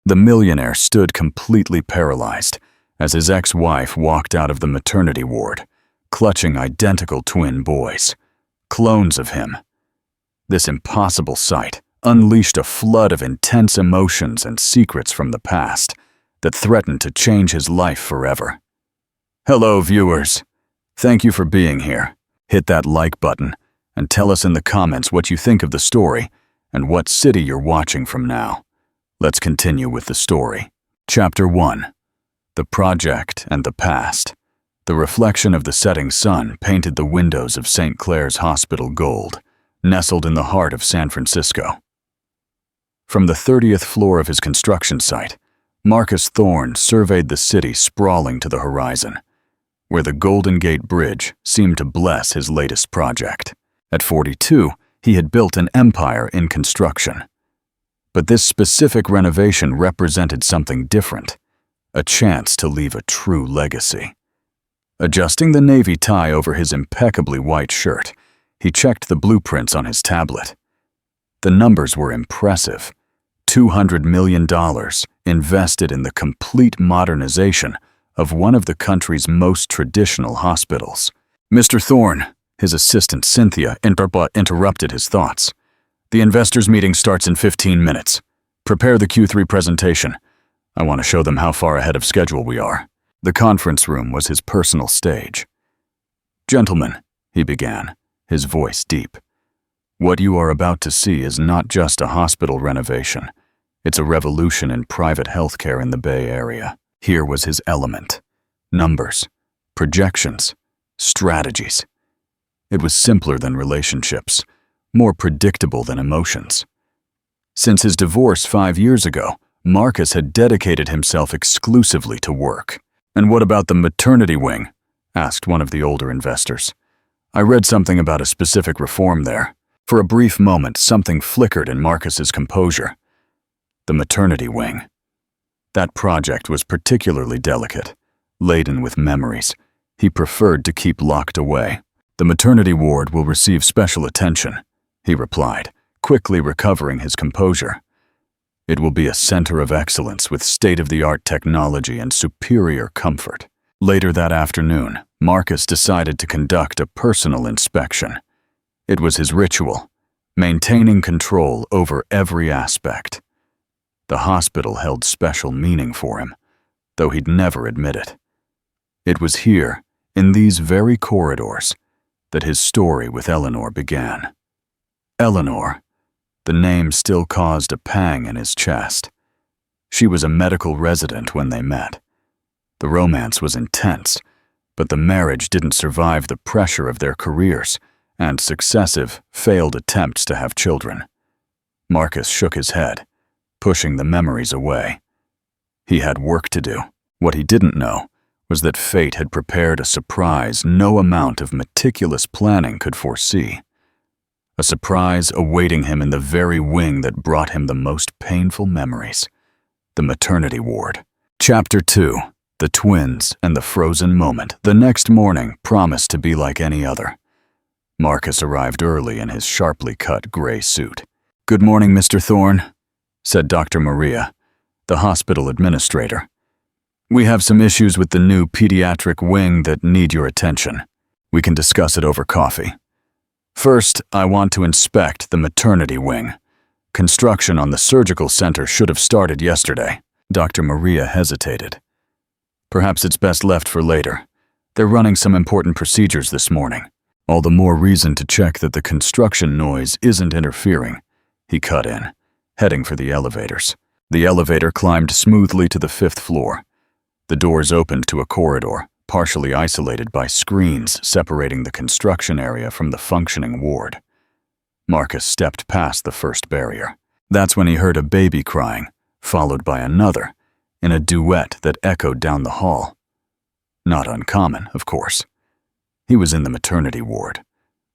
The millionaire stood completely paralyzed as his ex-wife walked out of the maternity ward, clutching identical twin boys, clones of him. This impossible sight unleashed a flood of intense emotions and secrets from the past that threatened to change his life forever. Hello, viewers. Thank you for being here. Hit that like button and tell us in the comments what you think of the story and what city you're watching from now. Let's continue with the story. Chapter 1. The Project and the Past. The reflection of the setting sun painted the windows of St. Clair's Hospital gold, nestled in the heart of San Francisco. From the 30th floor of his construction site, Marcus Thorn surveyed the city sprawling to the horizon, where the Golden Gate Bridge seemed to bless his latest project. At 42, he had built an empire in construction. But this specific renovation represented something different, a chance to leave a true legacy. Adjusting the navy tie over his impeccably white shirt, he checked the blueprints on his tablet. The numbers were impressive. $200 million invested in the complete modernization of one of the country's most traditional hospitals. Mr. Thorn, his assistant Cynthia interrupted his thoughts. The investors' meeting starts in 15 minutes. Prepare the Q3 presentation. I want to show them how far ahead of schedule we are. The conference room was his personal stage. Gentlemen, he began, his voice deep. What you are about to see is not just a hospital renovation. It's a revolution in private healthcare in the Bay Area. Here was his element. Numbers, projections, strategies. It was simpler than relationships, more predictable than emotions. Since his divorce 5 years ago, Marcus had dedicated himself exclusively to work. And what about the maternity wing? Asked one of the older investors. I read something about a specific reform there. For a brief moment, something flickered in Marcus's composure. The maternity wing. That project was particularly delicate, laden with memories he preferred to keep locked away. The maternity ward will receive special attention, he replied, quickly recovering his composure. It will be a center of excellence with state-of-the-art technology and superior comfort. Later that afternoon, Marcus decided to conduct a personal inspection. It was his ritual, maintaining control over every aspect. The hospital held special meaning for him, though he'd never admit it. It was here, in these very corridors, that his story with Eleanor began. Eleanor, the name still caused a pang in his chest. She was a medical resident when they met. The romance was intense, but the marriage didn't survive the pressure of their careers and successive, failed attempts to have children. Marcus shook his head, pushing the memories away. He had work to do. What he didn't know was that fate had prepared a surprise no amount of meticulous planning could foresee. A surprise awaiting him in the very wing that brought him the most painful memories, the maternity ward. Chapter 2. The Twins and the Frozen Moment. The next morning promised to be like any other. Marcus arrived early in his sharply cut gray suit. Good morning, Mr. Thorn, said Dr. Maria, the hospital administrator. We have some issues with the new pediatric wing that need your attention. We can discuss it over coffee. First, I want to inspect the maternity wing. Construction on the surgical center should have started yesterday. Dr. Maria hesitated. Perhaps it's best left for later. They're running some important procedures this morning. All the more reason to check that the construction noise isn't interfering. He cut in, heading for the elevators. The elevator climbed smoothly to the 5th floor. The doors opened to a corridor, partially isolated by screens separating the construction area from the functioning ward. Marcus stepped past the first barrier. That's when he heard a baby crying, followed by another, in a duet that echoed down the hall. Not uncommon, of course. He was in the maternity ward,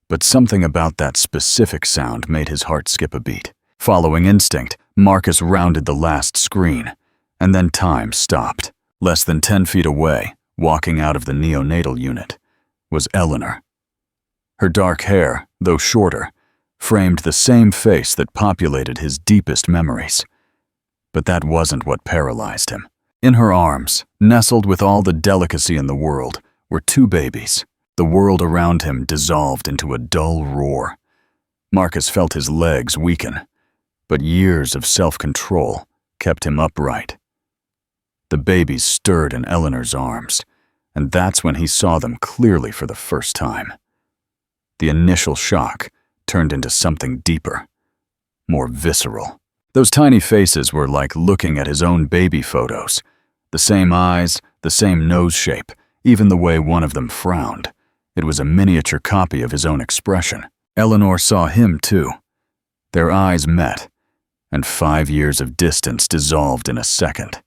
but something about that specific sound made his heart skip a beat. Following instinct, Marcus rounded the last screen, and then time stopped. Less than 10 feet away, walking out of the neonatal unit, was Eleanor. Her dark hair, though shorter, framed the same face that populated his deepest memories. But that wasn't what paralyzed him. In her arms, nestled with all the delicacy in the world, were two babies. The world around him dissolved into a dull roar. Marcus felt his legs weaken, but years of self-control kept him upright. The babies stirred in Eleanor's arms, and that's when he saw them clearly for the first time. The initial shock turned into something deeper, more visceral. Those tiny faces were like looking at his own baby photos. The same eyes, the same nose shape, even the way one of them frowned. It was a miniature copy of his own expression. Eleanor saw him too. Their eyes met, and 5 years of distance dissolved in a second.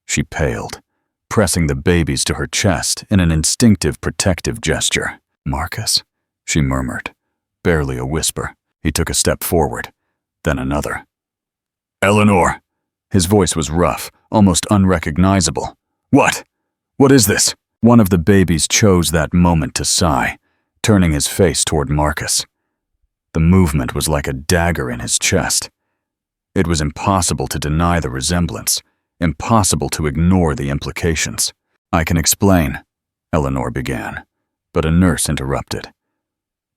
She paled, pressing the babies to her chest in an instinctive protective gesture. "Marcus," she murmured, barely a whisper. He took a step forward, then another. "Eleanor!" His voice was rough, almost unrecognizable. "What? What is this?" One of the babies chose that moment to sigh, turning his face toward Marcus. The movement was like a dagger in his chest. It was impossible to deny the resemblance, impossible to ignore the implications. "I can explain," Eleanor began, but a nurse interrupted.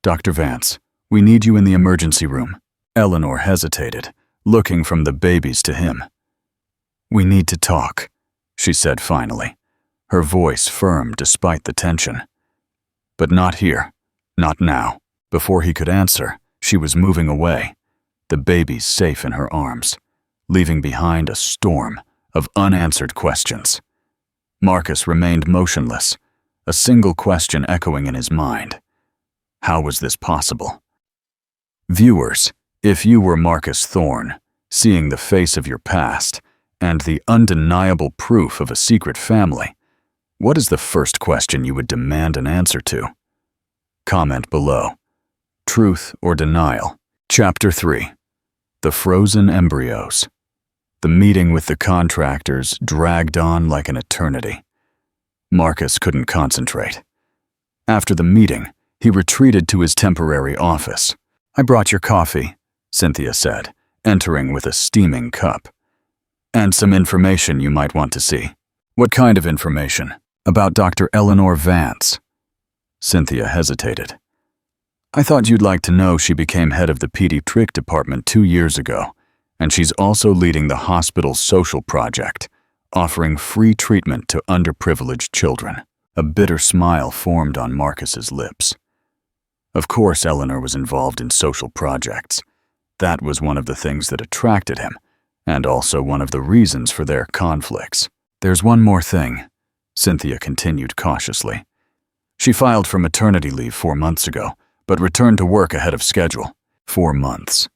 "Dr. Vance, we need you in the emergency room." Eleanor hesitated, looking from the babies to him. "We need to talk," she said finally, her voice firm despite the tension. "But not here, not now." Before he could answer, she was moving away, the babies safe in her arms, leaving behind a storm of unanswered questions. Marcus remained motionless, a single question echoing in his mind. How was this possible? Viewers, if you were Marcus Thorn, seeing the face of your past and the undeniable proof of a secret family, what is the first question you would demand an answer to? Comment below. Truth or denial? Chapter 3. The Frozen Embryos. The meeting with the contractors dragged on like an eternity. Marcus couldn't concentrate. After the meeting, he retreated to his temporary office. "I brought your coffee," Cynthia said, entering with a steaming cup. "And some information you might want to see." "What kind of information?" "About Dr. Eleanor Vance." Cynthia hesitated. "I thought you'd like to know she became head of the pediatric department 2 years ago, and she's also leading the hospital's social project, offering free treatment to underprivileged children." A bitter smile formed on Marcus's lips. Of course Eleanor was involved in social projects. That was one of the things that attracted him, and also one of the reasons for their conflicts. "There's one more thing," Cynthia continued cautiously. "She filed for maternity leave 4 months ago, but returned to work ahead of schedule. 4 months.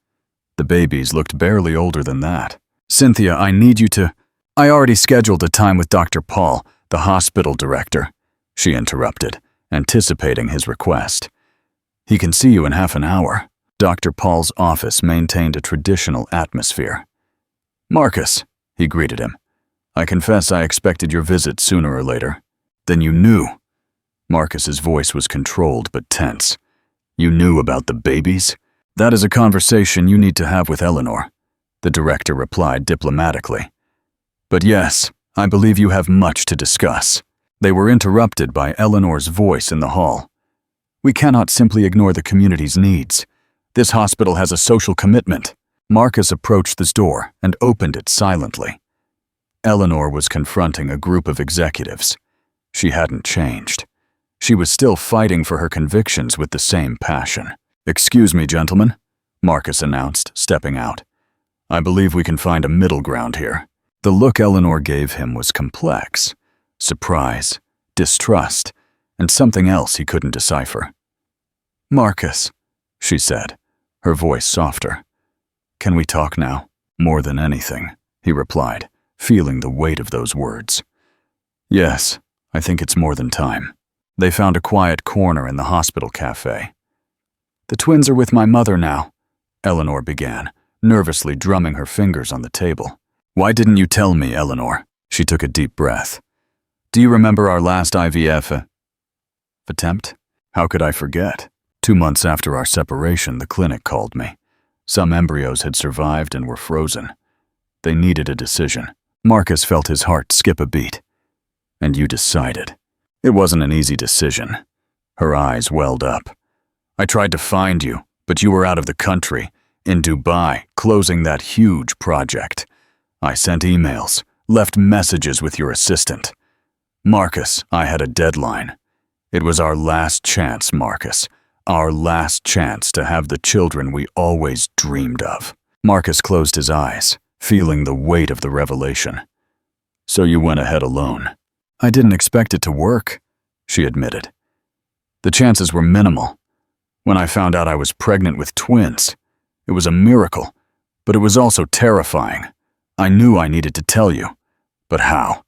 The babies looked barely older than that. "Cynthia, I need you to—" "I already scheduled a time with Dr. Paul, the hospital director," she interrupted, anticipating his request. "He can see you in half an hour." Dr. Paul's office maintained a traditional atmosphere. "Marcus," he greeted him, "I confess I expected your visit sooner or later." "Then you knew." Marcus's voice was controlled but tense. "You knew about the babies?" "That is a conversation you need to have with Eleanor," the director replied diplomatically. "But yes, I believe you have much to discuss." They were interrupted by Eleanor's voice in the hall. "We cannot simply ignore the community's needs. This hospital has a social commitment." Marcus approached the door and opened it silently. Eleanor was confronting a group of executives. She hadn't changed. She was still fighting for her convictions with the same passion. "Excuse me, gentlemen," Marcus announced, stepping out. "I believe we can find a middle ground here." The look Eleanor gave him was complex. Surprise, distrust, and something else he couldn't decipher. "Marcus," she said, her voice softer. "Can we talk now?" "More than anything," he replied, feeling the weight of those words. "Yes, I think it's more than time." They found a quiet corner in the hospital cafe. "The twins are with my mother now," Eleanor began, nervously drumming her fingers on the table. "Why didn't you tell me, Eleanor?" She took a deep breath. "Do you remember our last IVF attempt?" "How could I forget? 2 months after our separation, the clinic called me. Some embryos had survived and were frozen. They needed a decision. Marcus felt his heart skip a beat. And you decided. It wasn't an easy decision. Her eyes welled up. I tried to find you, but you were out of the country, in Dubai, closing that huge project. I sent emails, left messages with your assistant. Marcus, I had a deadline. It was our last chance, Marcus. Our last chance to have the children we always dreamed of. Marcus closed his eyes, feeling the weight of the revelation. So you went ahead alone. I didn't expect it to work, she admitted. The chances were minimal. When I found out I was pregnant with twins, it was a miracle, but it was also terrifying. I knew I needed to tell you. But how?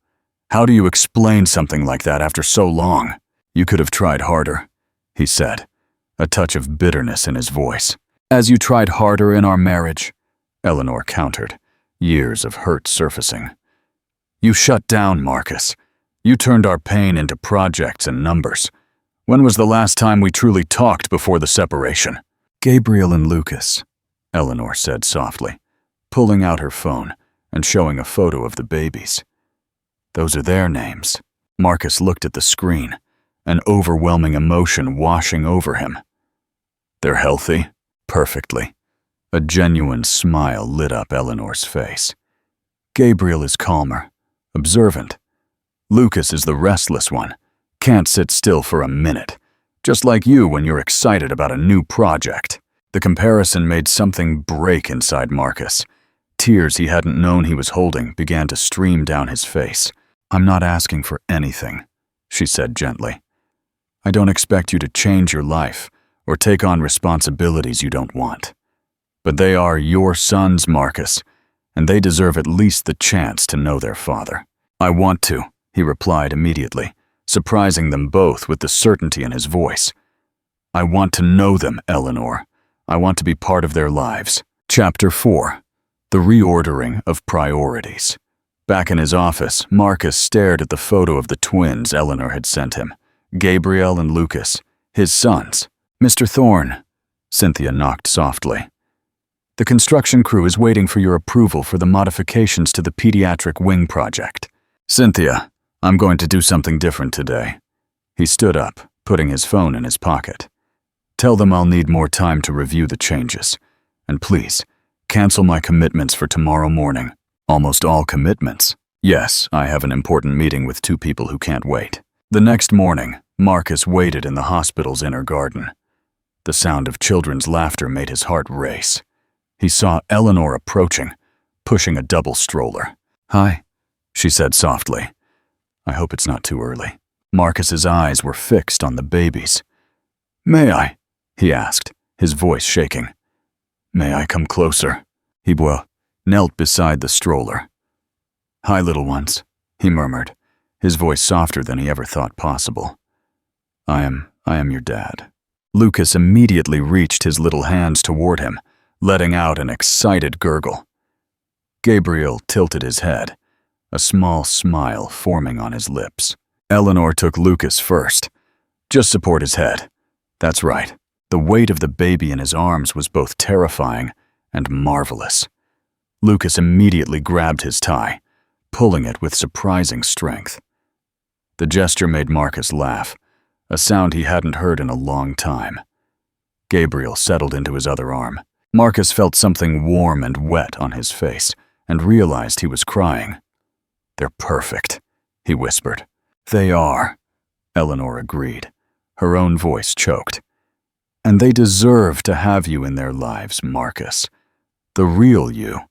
How do you explain something like that after so long? You could have tried harder, he said, a touch of bitterness in his voice. As you tried harder in our marriage, Eleanor countered, years of hurt surfacing. You shut down, Marcus. You turned our pain into projects and numbers. When was the last time we truly talked before the separation? Gabriel and Lucas, Eleanor said softly, pulling out her phone and showing a photo of the babies. Those are their names. Marcus looked at the screen, an overwhelming emotion washing over him. They're healthy? Perfectly. A genuine smile lit up Eleanor's face. Gabriel is calmer, observant. Lucas is the restless one, can't sit still for a minute, just like you when you're excited about a new project. The comparison made something break inside Marcus. Tears he hadn't known he was holding began to stream down his face. I'm not asking for anything, she said gently. I don't expect you to change your life or take on responsibilities you don't want. But they are your sons, Marcus, and they deserve at least the chance to know their father. I want to, he replied immediately, surprising them both with the certainty in his voice. I want to know them, Eleanor. I want to be part of their lives. Chapter 4. The Reordering of Priorities. Back in his office, Marcus stared at the photo of the twins Eleanor had sent him, Gabriel and Lucas, his sons. Mr. Thorn, Cynthia knocked softly. The construction crew is waiting for your approval for the modifications to the pediatric wing project. Cynthia, I'm going to do something different today. He stood up, putting his phone in his pocket. Tell them I'll need more time to review the changes. And please, cancel my commitments for tomorrow morning. Almost all commitments. Yes, I have an important meeting with 2 people who can't wait. The next morning, Marcus waited in the hospital's inner garden. The sound of children's laughter made his heart race. He saw Eleanor approaching, pushing a double stroller. Hi, she said softly. I hope it's not too early. Marcus's eyes were fixed on the babies. May I? He asked, his voice shaking. May I come closer? He knelt beside the stroller. Hi, little ones, he murmured, his voice softer than he ever thought possible. I am your dad. Lucas immediately reached his little hands toward him, letting out an excited gurgle. Gabriel tilted his head, a small smile forming on his lips. Eleanor took Lucas first. Just support his head. That's right. The weight of the baby in his arms was both terrifying and marvelous. Lucas immediately grabbed his tie, pulling it with surprising strength. The gesture made Marcus laugh, a sound he hadn't heard in a long time. Gabriel settled into his other arm. Marcus felt something warm and wet on his face and realized he was crying. They're perfect, he whispered. They are, Eleanor agreed, her own voice choked. And they deserve to have you in their lives, Marcus. The real you,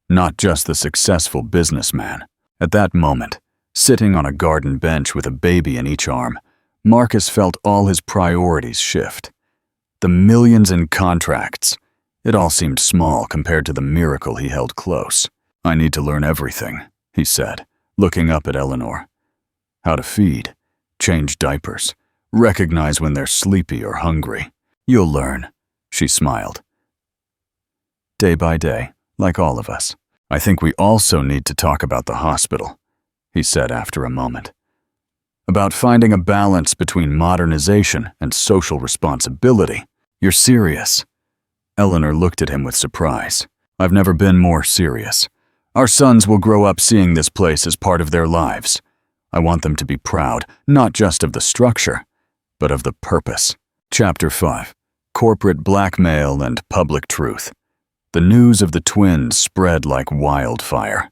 not just the successful businessman. At that moment, sitting on a garden bench with a baby in each arm, Marcus felt all his priorities shift. The millions in contracts, it all seemed small compared to the miracle he held close. I need to learn everything, he said, looking up at Eleanor. How to feed, change diapers, recognize when they're sleepy or hungry. You'll learn, she smiled. Day by day, like all of us. I think we also need to talk about the hospital, he said after a moment. About finding a balance between modernization and social responsibility. You're serious? Eleanor looked at him with surprise. I've never been more serious. Our sons will grow up seeing this place as part of their lives. I want them to be proud, not just of the structure, but of the purpose. Chapter 5. Corporate Blackmail and Public Truth. The news of the twins spread like wildfire.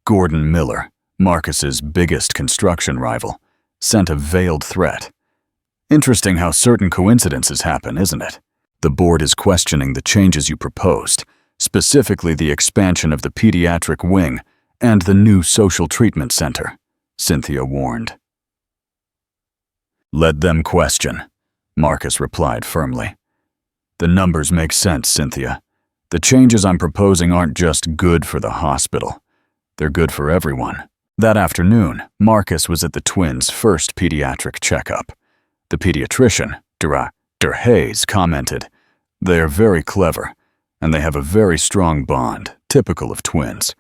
Gordon Miller, Marcus's biggest construction rival, sent a veiled threat. Interesting how certain coincidences happen, isn't it? The board is questioning the changes you proposed, specifically the expansion of the pediatric wing and the new social treatment center, Cynthia warned. Let them question, Marcus replied firmly. The numbers make sense, Cynthia. The changes I'm proposing aren't just good for the hospital. They're good for everyone. That afternoon, Marcus was at the twins' first pediatric checkup. The pediatrician, Dr. Hayes, commented, "They are very clever, and they have a very strong bond, typical of twins.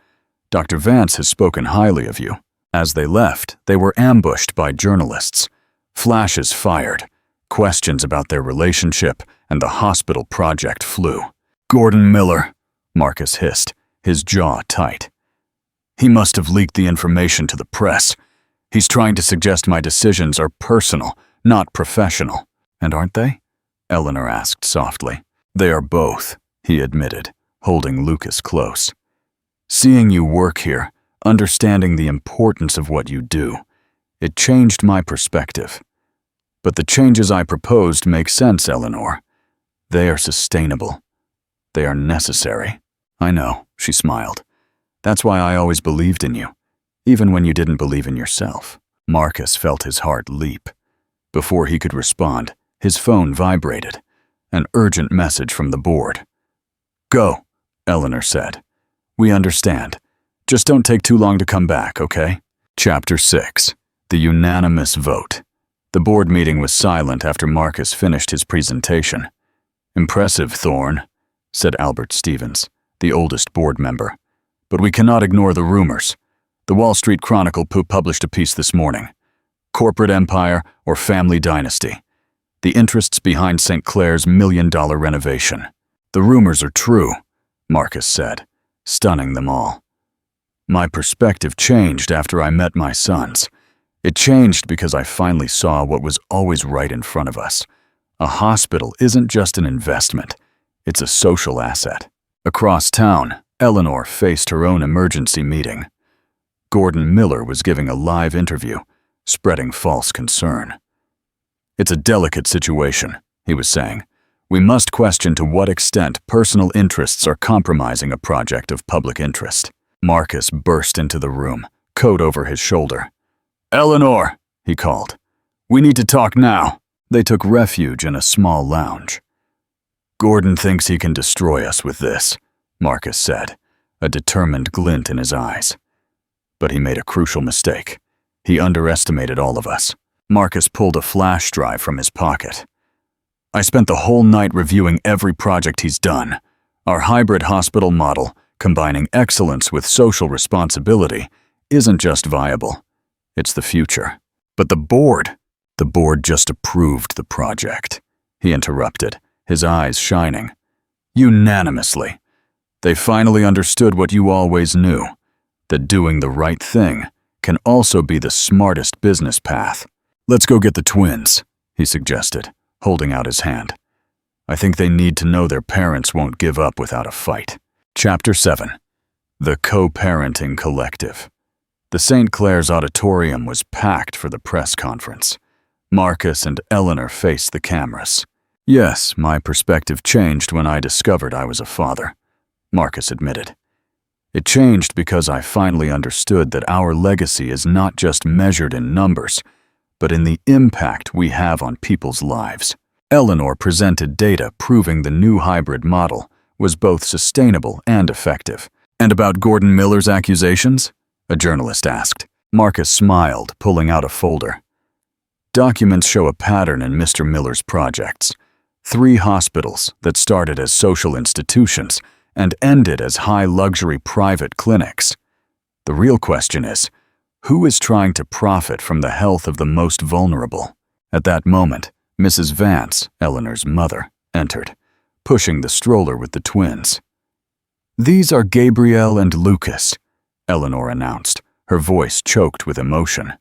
Dr. Vance has spoken highly of you." As they left, they were ambushed by journalists. Flashes fired. Questions about their relationship and the hospital project flew. "Gordon Miller," Marcus hissed, his jaw tight. "He must have leaked the information to the press. He's trying to suggest my decisions are personal, not professional." "And aren't they?" Eleanor asked softly. "They are both," he admitted, holding Lucas close. "Seeing you work here, understanding the importance of what you do, it changed my perspective. But the changes I proposed make sense, Eleanor. They are sustainable. They are necessary." "I know," she smiled. "That's why I always believed in you, even when you didn't believe in yourself." Marcus felt his heart leap. Before he could respond, his phone vibrated. An urgent message from the board. "Go," Eleanor said. "We understand. Just don't take too long to come back, okay?" Chapter 6. The Unanimous Vote. The board meeting was silent after Marcus finished his presentation. "Impressive, Thorn," said Albert Stevens, the oldest board member. "But we cannot ignore the rumors. The Wall Street Chronicle published a piece this morning. Corporate empire or family dynasty. The interests behind St. Clair's $1 million renovation. The rumors are true," Marcus said, stunning them all. "My perspective changed after I met my sons. It changed because I finally saw what was always right in front of us. A hospital isn't just an investment. It's a social asset." Across town, Eleanor faced her own emergency meeting. Gordon Miller was giving a live interview, spreading false concern. "It's a delicate situation," he was saying. "We must question to what extent personal interests are compromising a project of public interest." Marcus burst into the room, coat over his shoulder. "Eleanor," he called. "We need to talk now." They took refuge in a small lounge. "Gordon thinks he can destroy us with this," Marcus said, a determined glint in his eyes. "But he made a crucial mistake. He underestimated all of us." Marcus pulled a flash drive from his pocket. "I spent the whole night reviewing every project he's done. Our hybrid hospital model, combining excellence with social responsibility, isn't just viable. It's the future." "But the board just approved the project," he interrupted, his eyes shining. "Unanimously. They finally understood what you always knew, that doing the right thing can also be the smartest business path. Let's go get the twins," he suggested, holding out his hand. "I think they need to know their parents won't give up without a fight." Chapter 7. The Co-Parenting Collective. The St. Clair's auditorium was packed for the press conference. Marcus and Eleanor faced the cameras. "Yes, my perspective changed when I discovered I was a father," Marcus admitted. "It changed because I finally understood that our legacy is not just measured in numbers, but in the impact we have on people's lives." Eleanor presented data proving the new hybrid model was both sustainable and effective. "And about Gordon Miller's accusations?" a journalist asked. Marcus smiled, pulling out a folder. "Documents show a pattern in Mr. Miller's projects. 3 hospitals that started as social institutions and ended as high-luxury private clinics. The real question is, who is trying to profit from the health of the most vulnerable?" At that moment, Mrs. Vance, Eleanor's mother, entered, pushing the stroller with the twins. "These are Gabrielle and Lucas," Eleanor announced, her voice choked with emotion.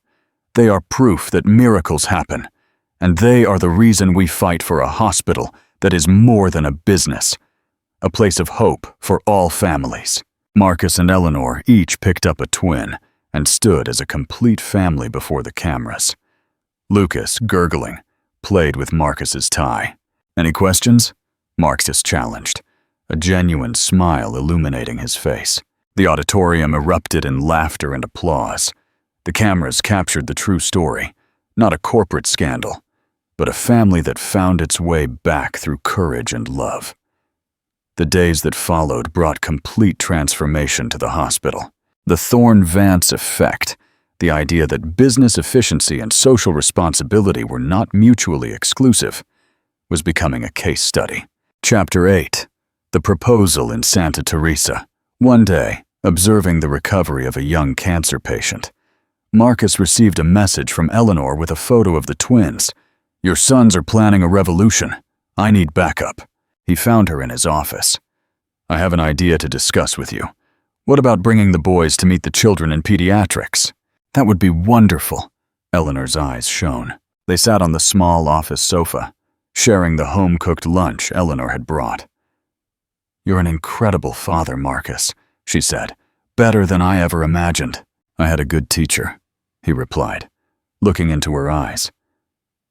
"They are proof that miracles happen, and they are the reason we fight for a hospital that is more than a business, a place of hope for all families." Marcus and Eleanor each picked up a twin and stood as a complete family before the cameras. Lucas, gurgling, played with Marcus's tie. "Any questions?" Marcus challenged, a genuine smile illuminating his face. The auditorium erupted in laughter and applause. The cameras captured the true story, not a corporate scandal, but a family that found its way back through courage and love. The days that followed brought complete transformation to the hospital. The Thorn-Vance effect, the idea that business efficiency and social responsibility were not mutually exclusive, was becoming a case study. Chapter 8. The Proposal in Santa Teresa. One day, observing the recovery of a young cancer patient, Marcus received a message from Eleanor with a photo of the twins. "Your sons are planning a revolution. I need backup." He found her in his office. "I have an idea to discuss with you. What about bringing the boys to meet the children in pediatrics?" "That would be wonderful." Eleanor's eyes shone. They sat on the small office sofa, sharing the home-cooked lunch Eleanor had brought. "You're an incredible father, Marcus," she said. "Better than I ever imagined." "I had a good teacher," he replied, looking into her eyes.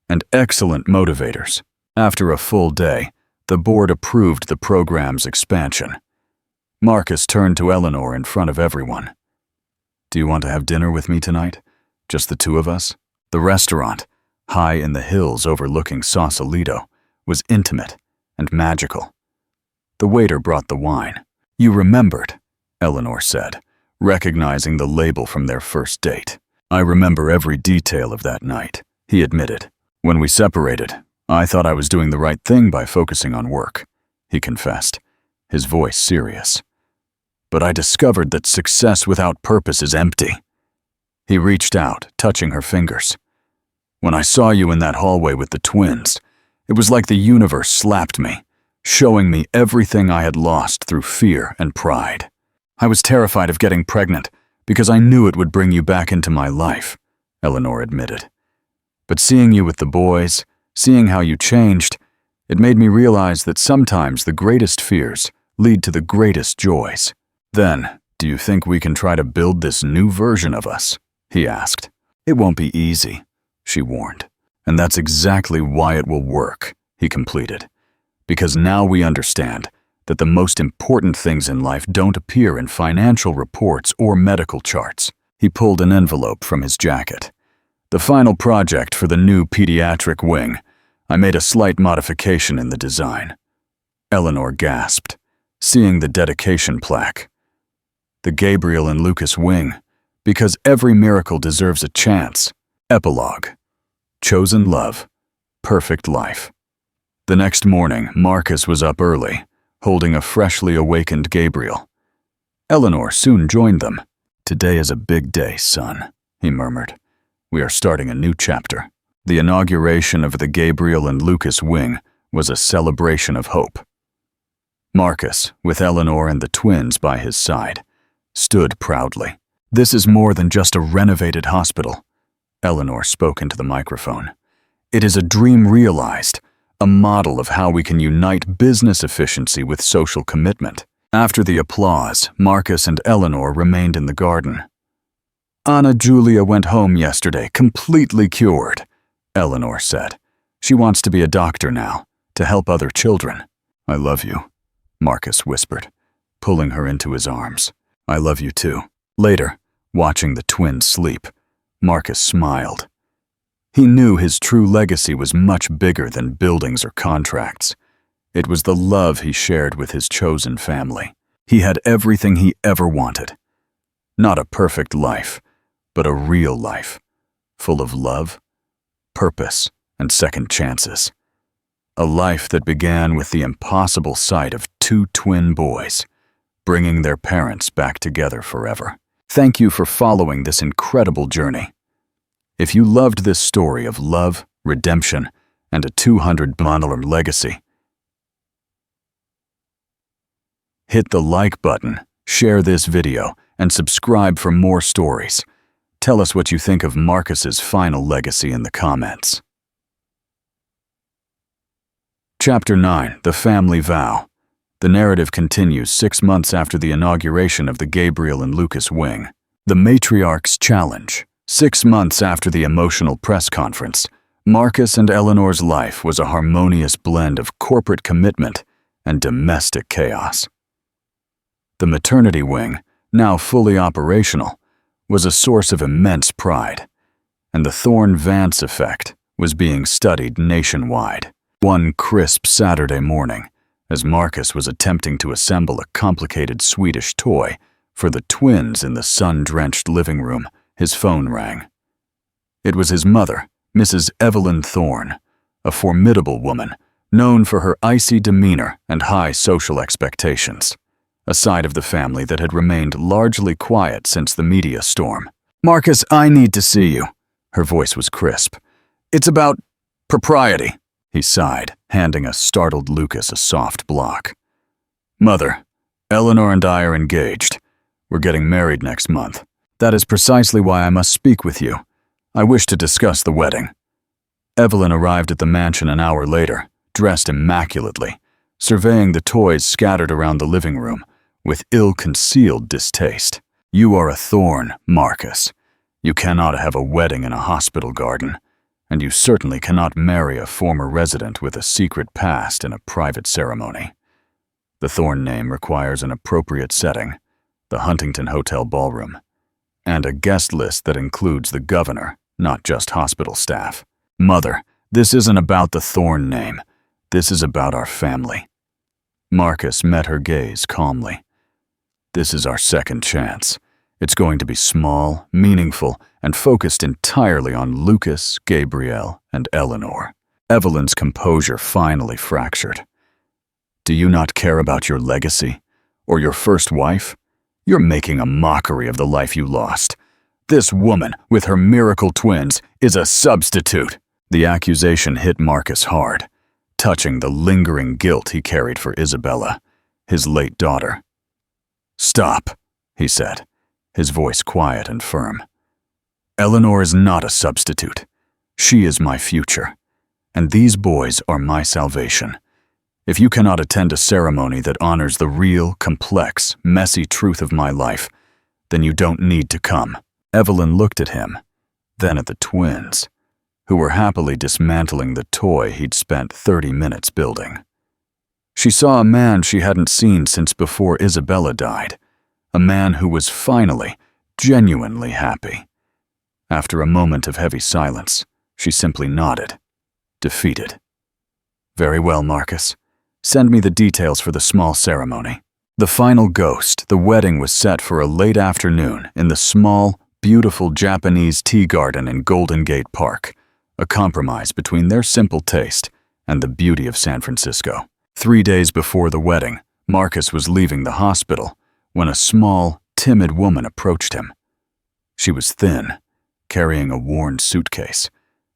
"And excellent motivators." After a full day, the board approved the program's expansion. Marcus turned to Eleanor in front of everyone. "Do you want to have dinner with me tonight? Just the two of us?" The restaurant, high in the hills overlooking Sausalito, was intimate and magical. The waiter brought the wine. "You remembered," Eleanor said, recognizing the label from their first date. "I remember every detail of that night," he admitted. "When we separated, I thought I was doing the right thing by focusing on work," he confessed, his voice serious. "But I discovered that success without purpose is empty." He reached out, touching her fingers. "When I saw you in that hallway with the twins, it was like the universe slapped me, showing me everything I had lost through fear and pride. I was terrified of getting pregnant because I knew it would bring you back into my life," Eleanor admitted. "But seeing you with the boys, seeing how you changed, it made me realize that sometimes the greatest fears lead to the greatest joys." "Then, do you think we can try to build this new version of us?" he asked. "It won't be easy," she warned. "And that's exactly why it will work," he completed. "Because now we understand that the most important things in life don't appear in financial reports or medical charts." He pulled an envelope from his jacket. "The final project for the new pediatric wing. I made a slight modification in the design." Eleanor gasped, seeing the dedication plaque. "The Gabriel and Lucas wing, because every miracle deserves a chance." Epilogue. Chosen love, perfect life. The next morning, Marcus was up early, holding a freshly awakened Gabriel. Eleanor soon joined them. "Today is a big day, son," he murmured. "We are starting a new chapter." The inauguration of the Gabriel and Lucas wing was a celebration of hope. Marcus, with Eleanor and the twins by his side, stood proudly. "This is more than just a renovated hospital," Eleanor spoke into the microphone. "It is a dream realized, a model of how we can unite business efficiency with social commitment." After the applause, Marcus and Eleanor remained in the garden. "Anna Julia went home yesterday, completely cured," Eleanor said. "She wants to be a doctor now, to help other children." "I love you," Marcus whispered, pulling her into his arms. "I love you too." Later, watching the twins sleep, Marcus smiled. He knew his true legacy was much bigger than buildings or contracts. It was the love he shared with his chosen family. He had everything he ever wanted. Not a perfect life, but a real life, full of love, purpose, and second chances. A life that began with the impossible sight of two twin boys, bringing their parents back together forever. Thank you for following this incredible journey. If you loved this story of love, redemption, and a $200 legacy, hit the like button, share this video, and subscribe for more stories. Tell us what you think of Marcus's final legacy in the comments. Chapter 9, The Family Vow. The narrative continues 6 months after the inauguration of the Gabriel and Lucas wing. The Matriarch's Challenge. 6 months after the emotional press conference, Marcus and Eleanor's life was a harmonious blend of corporate commitment and domestic chaos. The maternity wing, now fully operational, was a source of immense pride, and the Thorn-Vance effect was being studied nationwide. One crisp Saturday morning, as Marcus was attempting to assemble a complicated Swedish toy for the twins in the sun-drenched living room, his phone rang. It was his mother, Mrs. Evelyn Thorn, a formidable woman, known for her icy demeanor and high social expectations, a side of the family that had remained largely quiet since the media storm. "Marcus, I need to see you." Her voice was crisp. "It's about propriety," he sighed, handing a startled Lucas a soft block. "Mother, Eleanor and I are engaged. We're getting married next month. That is precisely why I must speak with you. I wish to discuss the wedding." Evelyn arrived at the mansion an hour later, dressed immaculately, surveying the toys scattered around the living room with ill-concealed distaste. "You are a thorn, Marcus. You cannot have a wedding in a hospital garden, and you certainly cannot marry a former resident with a secret past in a private ceremony. The Thorn name requires an appropriate setting, the Huntington Hotel ballroom, and a guest list that includes the governor, not just hospital staff. Mother, this isn't about the Thorn name. This is about our family." Marcus met her gaze calmly. "This is our second chance. It's going to be small, meaningful, and focused entirely on Lucas, Gabriel, and Eleanor." Evelyn's composure finally fractured. "Do you not care about your legacy? Or your first wife? You're making a mockery of the life you lost. This woman, with her miracle twins, is a substitute." The accusation hit Marcus hard, touching the lingering guilt he carried for Isabella, his late daughter. "Stop," he said, his voice quiet and firm. "Eleanor is not a substitute. She is my future, and these boys are my salvation. If you cannot attend a ceremony that honors the real, complex, messy truth of my life, then you don't need to come." Evelyn looked at him, then at the twins, who were happily dismantling the toy he'd spent 30 minutes building. She saw a man she hadn't seen since before Isabella died, a man who was finally, genuinely happy. After a moment of heavy silence, she simply nodded, defeated. "Very well, Marcus. Send me the details for the small ceremony." The final ghost, the wedding, was set for a late afternoon in the small, beautiful Japanese tea garden in Golden Gate Park, a compromise between their simple taste and the beauty of San Francisco. 3 days before the wedding, Marcus was leaving the hospital when a small, timid woman approached him. She was thin, carrying a worn suitcase,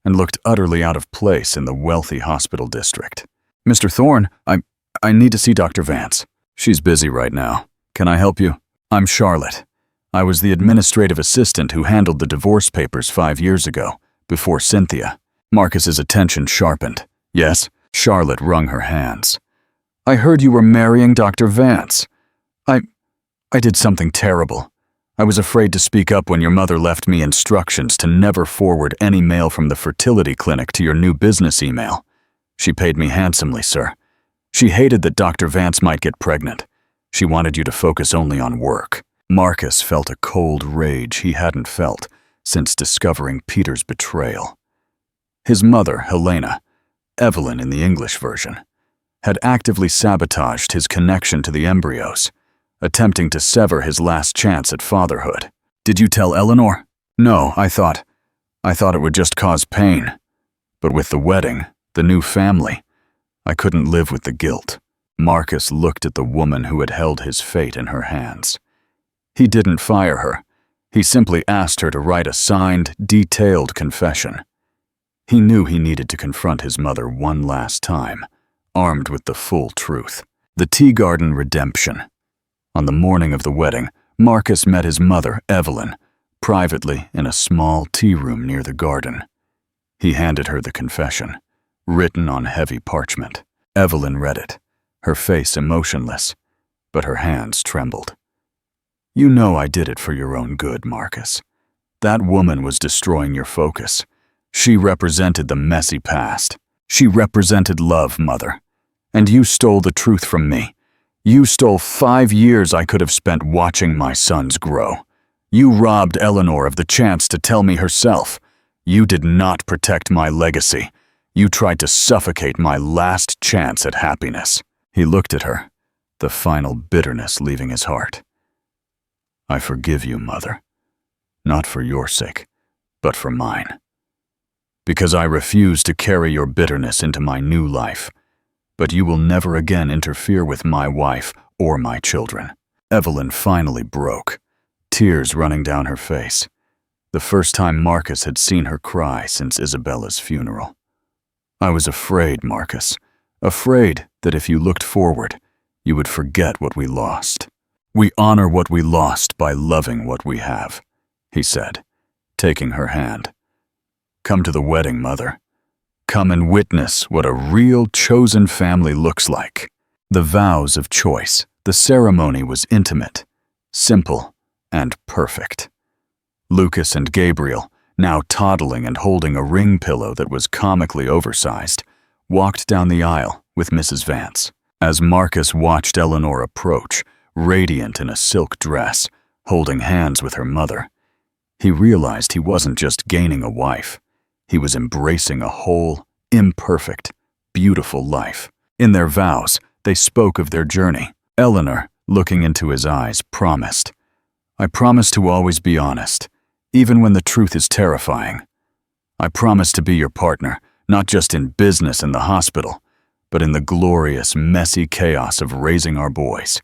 and looked utterly out of place in the wealthy hospital district. "Mr. Thorn, I need to see Dr. Vance." "She's busy right now. Can I help you?" "I'm Charlotte. I was the administrative assistant who handled the divorce papers 5 years ago, before Cynthia." Marcus's attention sharpened. "Yes?" Charlotte wrung her hands. "I heard you were marrying Dr. Vance. I did something terrible. I was afraid to speak up when your mother left me instructions to never forward any mail from the fertility clinic to your new business email. She paid me handsomely, sir. She hated that Dr. Vance might get pregnant. She wanted you to focus only on work." Marcus felt a cold rage he hadn't felt since discovering Peter's betrayal. His mother, Helena, Evelyn in the English version, had actively sabotaged his connection to the embryos, attempting to sever his last chance at fatherhood. "Did you tell Eleanor?" "No, I thought it would just cause pain. But with the wedding, the new family, I couldn't live with the guilt." Marcus looked at the woman who had held his fate in her hands. He didn't fire her. He simply asked her to write a signed, detailed confession. He knew he needed to confront his mother one last time, armed with the full truth. The tea garden redemption. On the morning of the wedding, Marcus met his mother, Evelyn, privately in a small tea room near the garden. He handed her the confession, written on heavy parchment. Evelyn read it, her face emotionless, but her hands trembled. "You know I did it for your own good, Marcus. That woman was destroying your focus. She represented the messy past. She represented love, Mother. And you stole the truth from me. You stole 5 years I could have spent watching my sons grow. You robbed Eleanor of the chance to tell me herself. You did not protect my legacy. You tried to suffocate my last chance at happiness." He looked at her, the final bitterness leaving his heart. "I forgive you, Mother. Not for your sake, but for mine. Because I refuse to carry your bitterness into my new life. But you will never again interfere with my wife or my children." Evelyn finally broke, tears running down her face. The first time Marcus had seen her cry since Isabella's funeral. "I was afraid, Marcus, afraid that if you looked forward, you would forget what we lost. We honor what we lost by loving what we have," he said, taking her hand. "Come to the wedding, Mother. Come and witness what a real chosen family looks like." The vows of choice, the ceremony was intimate, simple, and perfect. Lucas and Gabriel, now toddling and holding a ring pillow that was comically oversized, walked down the aisle with Mrs. Vance. As Marcus watched Eleanor approach, radiant in a silk dress, holding hands with her mother, he realized he wasn't just gaining a wife. He was embracing a whole, imperfect, beautiful life. In their vows, they spoke of their journey. Eleanor, looking into his eyes, promised, "I promise to always be honest, even when the truth is terrifying. I promise to be your partner, not just in business and the hospital, but in the glorious, messy chaos of raising our boys.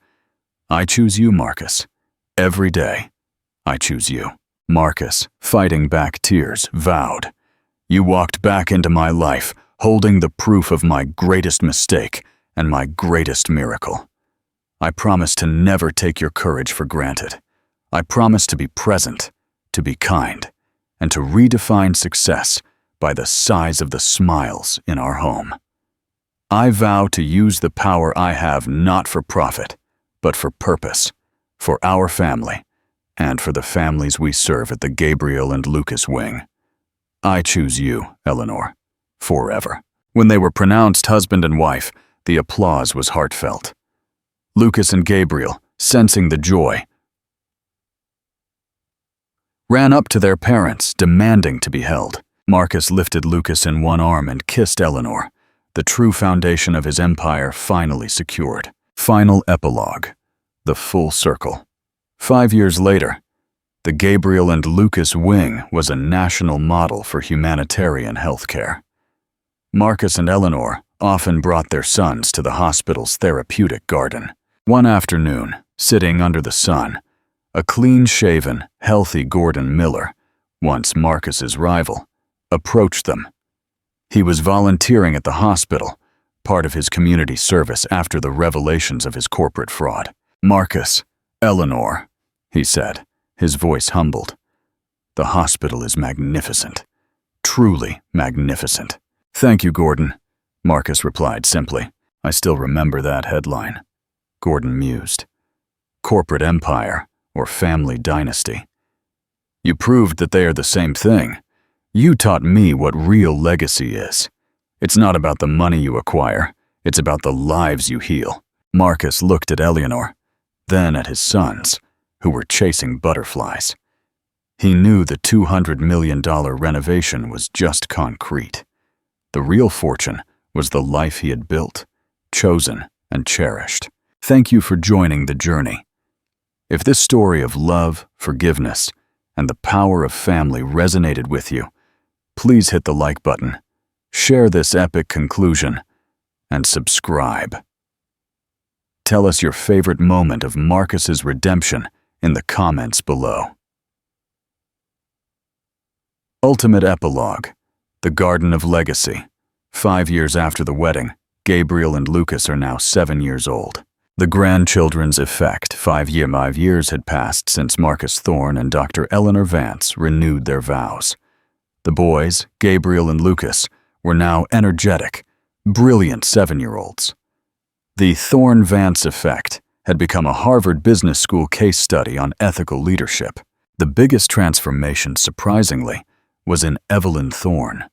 I choose you, Marcus. Every day, I choose you." Marcus, fighting back tears, vowed, "You walked back into my life, holding the proof of my greatest mistake and my greatest miracle. I promise to never take your courage for granted. I promise to be present, to be kind, and to redefine success by the size of the smiles in our home. I vow to use the power I have not for profit, but for purpose, for our family, and for the families we serve at the Gabriel and Lucas wing. I choose you, Eleanor, forever." When they were pronounced husband and wife, the applause was heartfelt. Lucas and Gabriel, sensing the joy, ran up to their parents, demanding to be held. Marcus lifted Lucas in one arm and kissed Eleanor, the true foundation of his empire finally secured. Final epilogue, the full circle. 5 years later, the Gabriel and Lucas wing was a national model for humanitarian healthcare. Marcus and Eleanor often brought their sons to the hospital's therapeutic garden. One afternoon, sitting under the sun, a clean-shaven, healthy Gordon Miller, once Marcus's rival, approached them. He was volunteering at the hospital, part of his community service after the revelations of his corporate fraud. "Marcus, Eleanor," he said, his voice humbled. "The hospital is magnificent, truly magnificent." "Thank you, Gordon," Marcus replied simply. "I still remember that headline." Gordon mused. "Corporate empire or family dynasty. You proved that they are the same thing. You taught me what real legacy is. It's not about the money you acquire, it's about the lives you heal." Marcus looked at Eleanor, then at his sons, who were chasing butterflies. He knew the $200 million renovation was just concrete. The real fortune was the life he had built, chosen, and cherished. Thank you for joining the journey. If this story of love, forgiveness, and the power of family resonated with you, please hit the like button, share this epic conclusion, and subscribe. Tell us your favorite moment of Marcus's redemption in the comments below. Ultimate epilogue, the Garden of Legacy. 5 years after the wedding, Gabriel and Lucas are now 7 years old. The grandchildren's effect. 5 years had passed since Marcus Thorn and Dr. Eleanor Vance renewed their vows. The boys, Gabriel and Lucas, were now energetic, brilliant 7-year-olds. The Thorn-Vance effect had become a Harvard Business School case study on ethical leadership. The biggest transformation, surprisingly, was in Evelyn Thorn.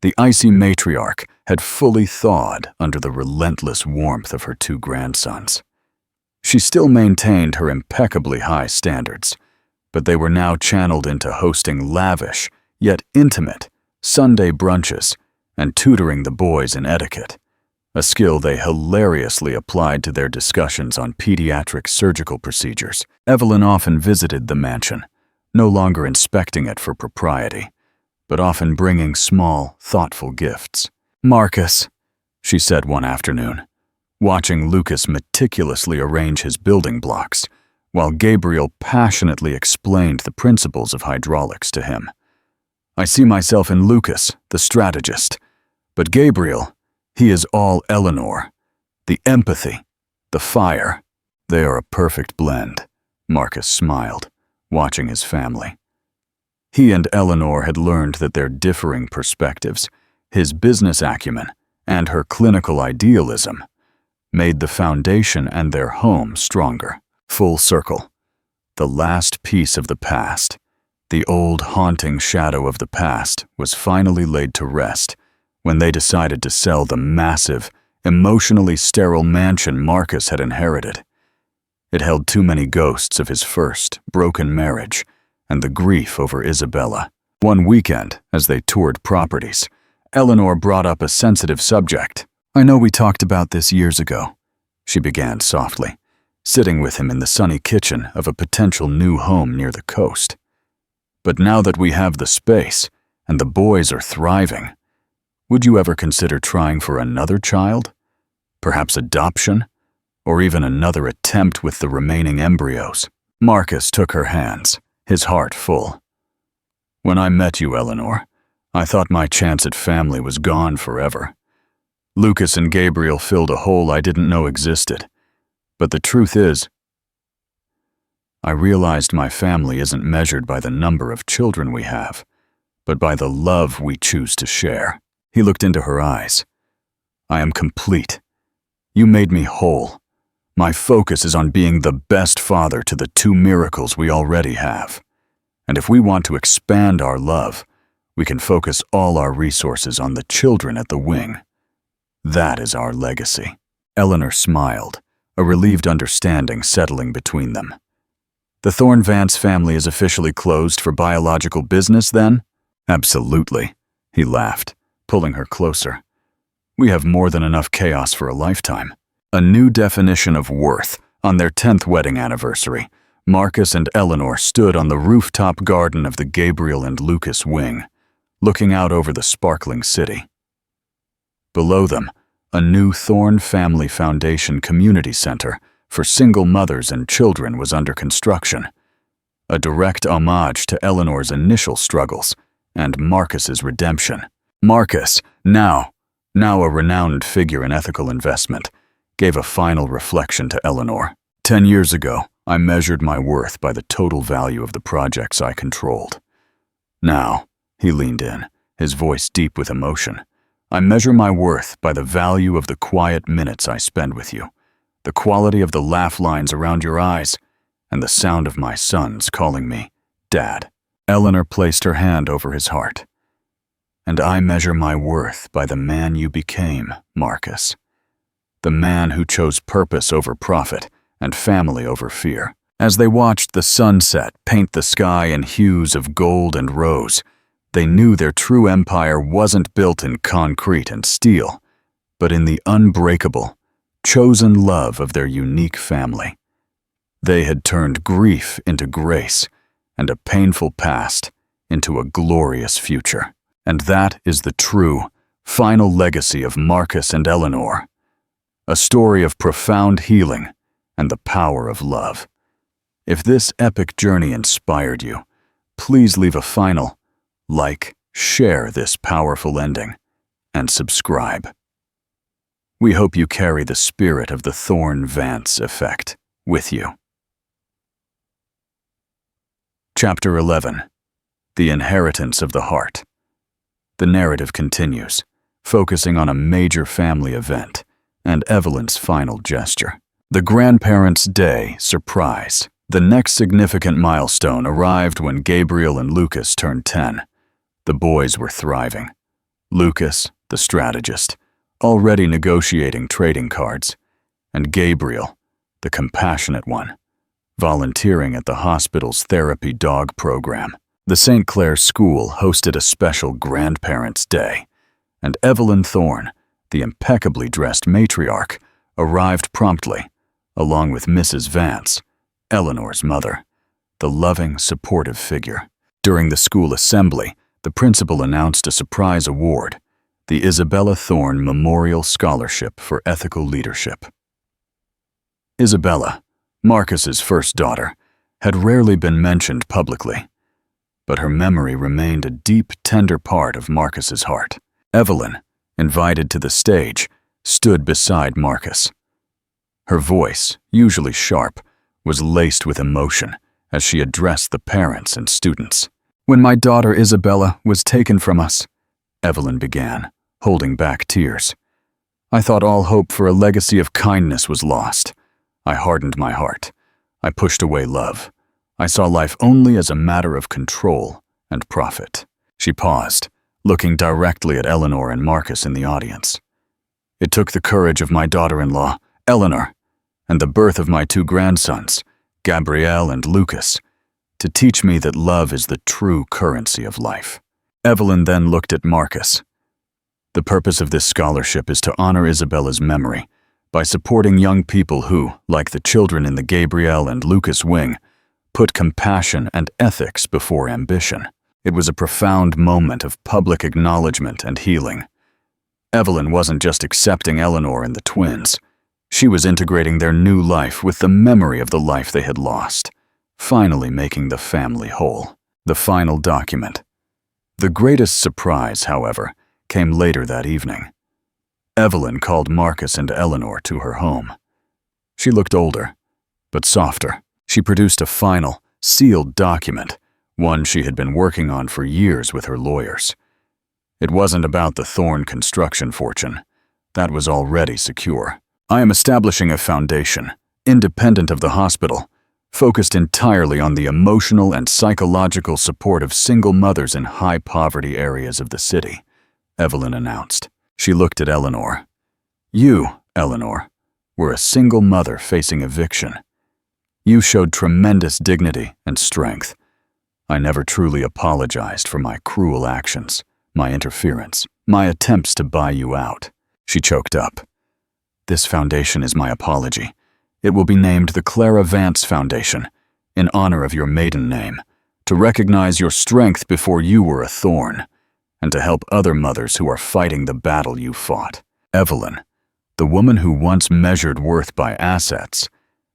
The icy matriarch had fully thawed under the relentless warmth of her 2 grandsons. She still maintained her impeccably high standards, but they were now channeled into hosting lavish, yet intimate, Sunday brunches and tutoring the boys in etiquette, a skill they hilariously applied to their discussions on pediatric surgical procedures. Evelyn often visited the mansion, no longer inspecting it for propriety, but often bringing small, thoughtful gifts. "Marcus," she said one afternoon, watching Lucas meticulously arrange his building blocks, while Gabriel passionately explained the principles of hydraulics to him. "I see myself in Lucas, the strategist, but Gabriel, he is all Eleanor, the empathy, the fire." "They are a perfect blend," Marcus smiled, watching his family. He and Eleanor had learned that their differing perspectives, his business acumen, and her clinical idealism, made the foundation and their home stronger. Full circle. The last piece of the past, the old haunting shadow of the past, was finally laid to rest when they decided to sell the massive, emotionally sterile mansion Marcus had inherited. It held too many ghosts of his first, broken marriage and the grief over Isabella. One weekend, as they toured properties, Eleanor brought up a sensitive subject. "I know we talked about this years ago," she began softly, sitting with him in the sunny kitchen of a potential new home near the coast. "But now that we have the space and the boys are thriving, would you ever consider trying for another child? Perhaps adoption? Or even another attempt with the remaining embryos?" Marcus took her hands, his heart full. "When I met you, Eleanor, I thought my chance at family was gone forever. Lucas and Gabriel filled a hole I didn't know existed. But the truth is, I realized my family isn't measured by the number of children we have, but by the love we choose to share." He looked into her eyes. "I am complete. You made me whole. My focus is on being the best father to the 2 miracles we already have. And if we want to expand our love, we can focus all our resources on the children at the wing. That is our legacy." Eleanor smiled, a relieved understanding settling between them. "The Thorn-Vance family is officially closed for biological business, then?" "Absolutely," he laughed, pulling her closer. "We have more than enough chaos for a lifetime." A new definition of worth. On their 10th wedding anniversary, Marcus and Eleanor stood on the rooftop garden of the Gabriel and Lucas wing, looking out over the sparkling city. Below them, a new Thorn Family Foundation community center for single mothers and children was under construction, a direct homage to Eleanor's initial struggles and Marcus's redemption. Marcus, now a renowned figure in ethical investment, gave a final reflection to Eleanor. 10 years ago, I measured my worth by the total value of the projects I controlled. Now, he leaned in, his voice deep with emotion, I measure my worth by the value of the quiet minutes I spend with you, the quality of the laugh lines around your eyes, and the sound of my sons calling me Dad. Eleanor placed her hand over his heart. And I measure my worth by the man you became, Marcus. The man who chose purpose over profit and family over fear. As they watched the sunset paint the sky in hues of gold and rose, they knew their true empire wasn't built in concrete and steel, but in the unbreakable, chosen love of their unique family. They had turned grief into grace and a painful past into a glorious future. And that is the true, final legacy of Marcus and Eleanor. A story of profound healing and the power of love. If this epic journey inspired you, please leave a final like, share this powerful ending, and subscribe. We hope you carry the spirit of the Thorn-Vance effect with you. Chapter 11. The Inheritance of the Heart. The narrative continues, focusing on a major family event and Evelyn's final gesture. The grandparents' day surprise. The next significant milestone arrived when Gabriel and Lucas turned 10. The boys were thriving. Lucas, the strategist, already negotiating trading cards, and Gabriel, the compassionate one, volunteering at the hospital's therapy dog program. The St. Clair school hosted a special Grandparents' Day, and Evelyn Thorne, the impeccably dressed matriarch, arrived promptly, along with Mrs. Vance, Eleanor's mother, the loving, supportive figure. During the school assembly, the principal announced a surprise award, the Isabella Thorne Memorial Scholarship for Ethical Leadership. Isabella, Marcus's first daughter, had rarely been mentioned publicly, but her memory remained a deep, tender part of Marcus's heart. Evelyn, invited to the stage, stood beside Marcus. Her voice, usually sharp, was laced with emotion as she addressed the parents and students. "When my daughter Isabella was taken from us," Evelyn began, holding back tears, "I thought all hope for a legacy of kindness was lost. I hardened my heart. I pushed away love. I saw life only as a matter of control and profit." She paused, looking directly at Eleanor and Marcus in the audience. "It took the courage of my daughter-in-law, Eleanor, and the birth of my two grandsons, Gabrielle and Lucas, to teach me that love is the true currency of life." Evelyn then looked at Marcus. "The purpose of this scholarship is to honor Isabella's memory by supporting young people who, like the children in the Gabrielle and Lucas wing, put compassion and ethics before ambition." It was a profound moment of public acknowledgement and healing. Evelyn wasn't just accepting Eleanor and the twins. She was integrating their new life with the memory of the life they had lost, finally making the family whole. The final document. The greatest surprise, however, came later that evening. Evelyn called Marcus and Eleanor to her home. She looked older, but softer. She produced a final, sealed document, one she had been working on for years with her lawyers. It wasn't about the Thorne construction fortune. That was already secure. "I am establishing a foundation, independent of the hospital, focused entirely on the emotional and psychological support of single mothers in high-poverty areas of the city," Evelyn announced. She looked at Eleanor. "You, Eleanor, were a single mother facing eviction. You showed tremendous dignity and strength. I never truly apologized for my cruel actions, my interference, my attempts to buy you out." She choked up. "This foundation is my apology. It will be named the Clara Vance Foundation, in honor of your maiden name, to recognize your strength before you were a thorn, and to help other mothers who are fighting the battle you fought." Evelyn, the woman who once measured worth by assets,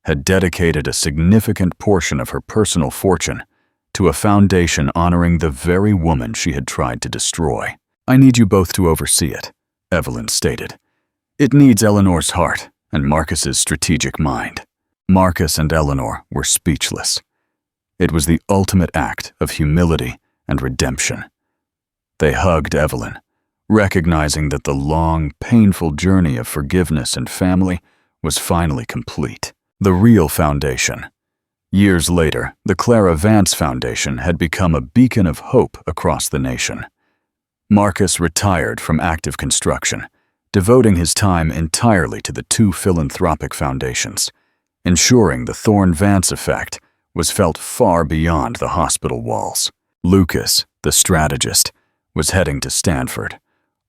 had dedicated a significant portion of her personal fortune to a foundation honoring the very woman she had tried to destroy. "I need you both to oversee it," Evelyn stated. "It needs Eleanor's heart and Marcus's strategic mind." Marcus and Eleanor were speechless. It was the ultimate act of humility and redemption. They hugged Evelyn, recognizing that the long, painful journey of forgiveness and family was finally complete. The real foundation. Years later, the Clara Vance Foundation had become a beacon of hope across the nation. Marcus retired from active construction, devoting his time entirely to the two philanthropic foundations, ensuring the Thorn-Vance effect was felt far beyond the hospital walls. Lucas, the strategist, was heading to Stanford,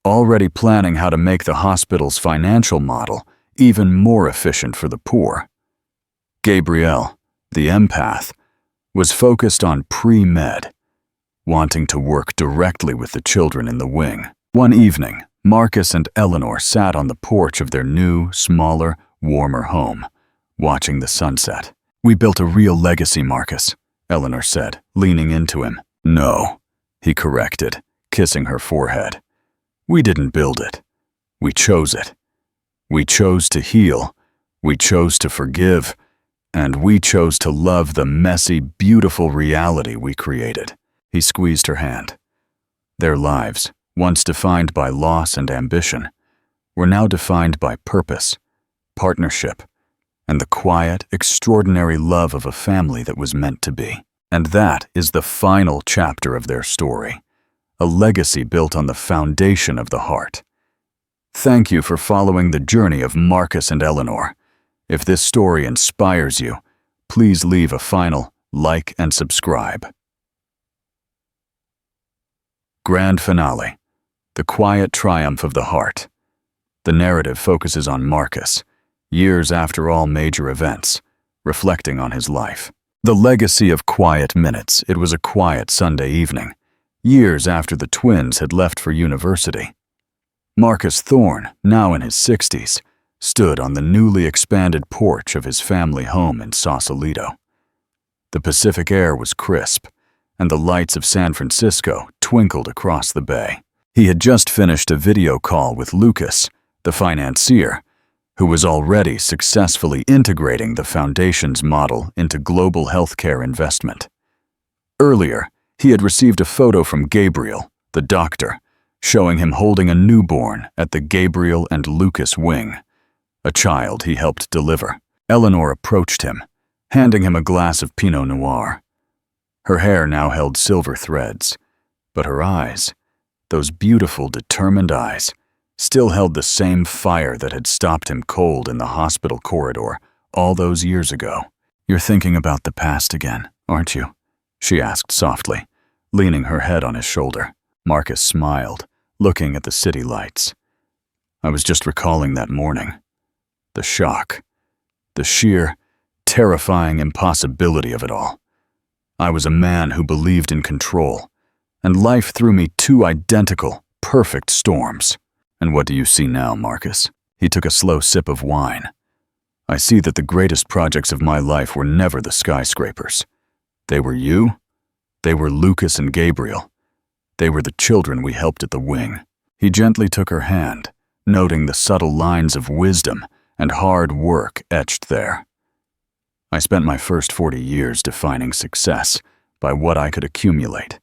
already planning how to make the hospital's financial model even more efficient for the poor. Gabrielle, the empath, was focused on pre-med, wanting to work directly with the children in the wing. One evening, Marcus and Eleanor sat on the porch of their new, smaller, warmer home, watching the sunset. "We built a real legacy, Marcus," Eleanor said, leaning into him. "No," he corrected, kissing her forehead. "We didn't build it. We chose it. We chose to heal, we chose to forgive, and we chose to love the messy, beautiful reality we created. He squeezed her hand. Their lives, once defined by loss and ambition, were now defined by purpose, partnership, and the quiet, extraordinary love of a family that was meant to be. And that is the final chapter of their story, a legacy built on the foundation of the heart. Thank you for following the journey of Marcus and Eleanor. If this story inspires you, please leave a final like and subscribe. Grand finale, the quiet triumph of the heart. The narrative focuses on Marcus, years after all major events, reflecting on his life. The legacy of quiet minutes. It was a quiet Sunday evening, years after the twins had left for university. Marcus Thorn, now in his 60s, stood on the newly expanded porch of his family home in Sausalito. The Pacific air was crisp, and the lights of San Francisco twinkled across the bay. He had just finished a video call with Lucas, the financier, who was already successfully integrating the foundation's model into global healthcare investment. Earlier, he had received a photo from Gabriel, the doctor, showing him holding a newborn at the Gabriel and Lucas wing, a child he helped deliver. Eleanor approached him, handing him a glass of Pinot Noir. Her hair now held silver threads, but her eyes, those beautiful, determined eyes, still held the same fire that had stopped him cold in the hospital corridor all those years ago. "You're thinking about the past again, aren't you?" she asked softly, leaning her head on his shoulder. Marcus smiled, looking at the city lights. "I was just recalling that morning. The shock, the sheer, terrifying impossibility of it all. I was a man who believed in control, and life threw me two identical, perfect storms. And what do you see now, Marcus?" He took a slow sip of wine. "I see that the greatest projects of my life were never the skyscrapers. They were you. They were Lucas and Gabriel. They were the children we helped at the wing." He gently took her hand, noting the subtle lines of wisdom and hard work etched there. "I spent my first 40 years defining success by what I could accumulate.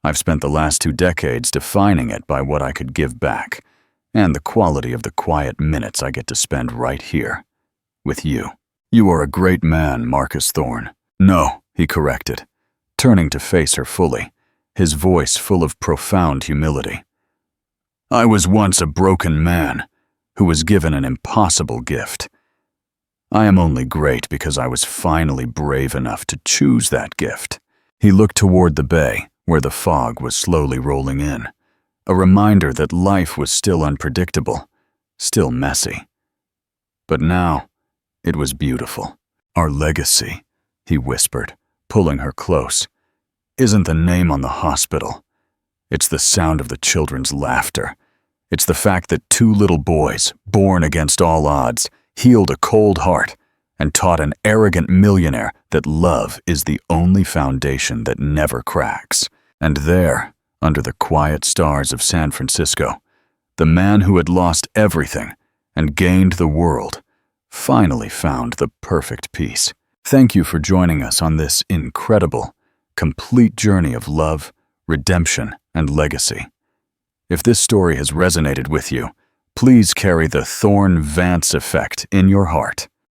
I've spent the last 2 decades defining it by what I could give back, and the quality of the quiet minutes I get to spend right here, with you." "You are a great man, Marcus Thorn." "No," he corrected, turning to face her fully, his voice full of profound humility. "I was once a broken man who was given an impossible gift. I am only great because I was finally brave enough to choose that gift." He looked toward the bay, where the fog was slowly rolling in, a reminder that life was still unpredictable, still messy. But now, it was beautiful. "Our legacy," he whispered, pulling her close, "isn't the name on the hospital. It's the sound of the children's laughter. It's the fact that 2 little boys, born against all odds, healed a cold heart and taught an arrogant millionaire that love is the only foundation that never cracks." And there, under the quiet stars of San Francisco, the man who had lost everything and gained the world finally found the perfect peace. Thank you for joining us on this incredible, complete journey of love, redemption, and legacy. If this story has resonated with you, please carry the Thorn-Vance effect in your heart.